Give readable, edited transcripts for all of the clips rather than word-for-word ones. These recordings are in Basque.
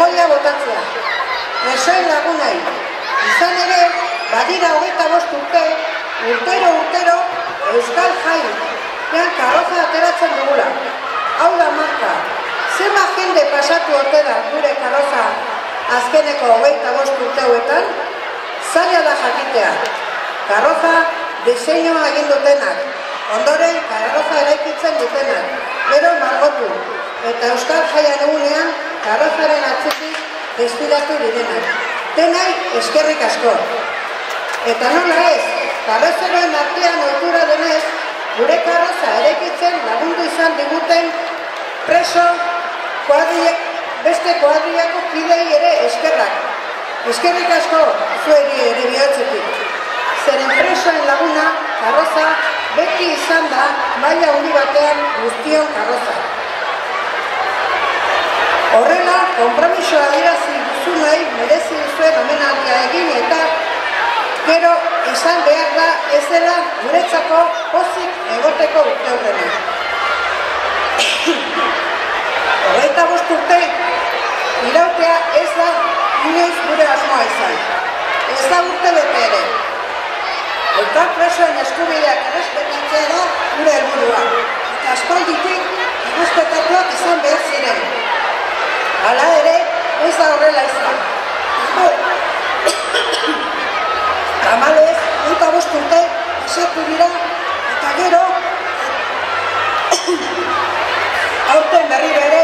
tregoia botatzea. Presoen lagunai. Izan ere, badira 25 urte, urtero, Euskal Jai karroza ateratzen dugula. Hau da marka. Zenba jende pasatu ote da gure karroza azkeneko 25 urte hauetan? Zaila da jakitea. Karroza diseinua egin dutenak, ondoren karroza eraikitzen dutenak, gero margotu, eta Euskal Jaian egunean karrozaren atzetik desfilatu direnak. Denai eskerrik asko. Eta nola ez, karrozeroen artean ohitura denez, gure karroza eraikitzen lagundu izan diguten preso beste kuadriako kidei ere eskerrak. Eskerrik asko zueri ere bihotzetik. Zeren presoen laguna, karroza, beti izan da maila handi batean guztion karroza. Horrela, konpromisoa adierazi duzunei merezi duzuen omenaldia egin eta gero izan behar da ez dela guretzako pozik egoteko urteurrena. 25 urte irautea ez da inoiz gure asmoa izan. Ez da urte bete ere. Eta presoen eskubideak errespetatzea da gure helburua. Eta aspalditik errespetatuak izan behar ziren. Hala ere, ez da horrela izan. Tamalez, 25 urte pasatu dira eta gero aurten berriro ere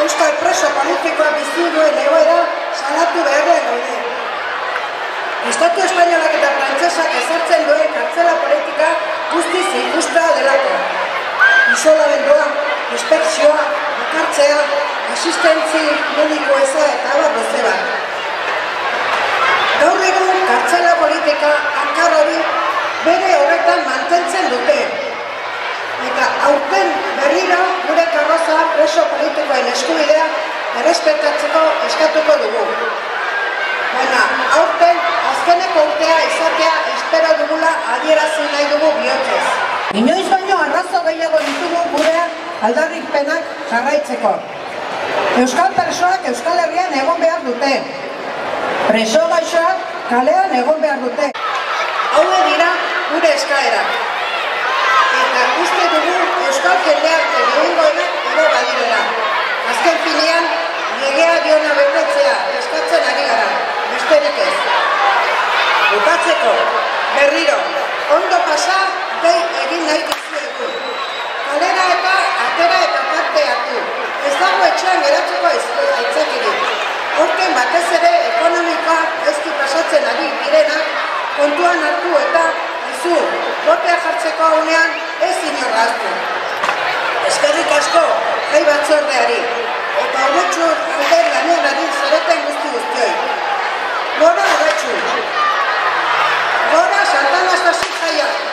euskal preso politikoa bizi duen egoera salatu beharrean gaude. Estatu espainolak eta frantsesak ezartzen duen kartzela politika guztiz injusta delako. Isolamendua, dispertsioa, bakartzea, asistentzi mediko eza eta abar luze bat. Gaur egun kartzela politika akar hori bere horretan mantentzen dute. Eta aurten berriro gure karroza preso politikoen eskubidea errespetatzeko eskatuko dugu. Baina aurten azkeneko urtea izatea espero dugula adierazi nahi dugu bihotzez. Inoiz baino arrazo gehiago ditugu gure aldarrikpenak jarraitzeko. Euskal presoak Euskal Herrian egon behar dute. Preso gaixoak kalean egon behar dute. Haue dira gure eskaerak. Eta uste dugu Euskal jendeak gehiengoenak ere badirela. Azken finean, legea diona betetzea eskatzen ari gara, besterik ez. Bukatzeko, berriro, ondo pasa, dei egin nahi dizuegu. Kalera eta atera eta parte hartu. Ez dago etxean geratzeko aitzakirik. Horten batez ere ekonomikoa ezki pasatzen ari direnak kontuan hartu eta izu, botea jartzeko unean ez inorra hartu. Eskerrik asko, jai batzordeari, eta horretxu alden lanean ari zareten guztioi. Gora horretxu! Gora Santa Anastasia jaia!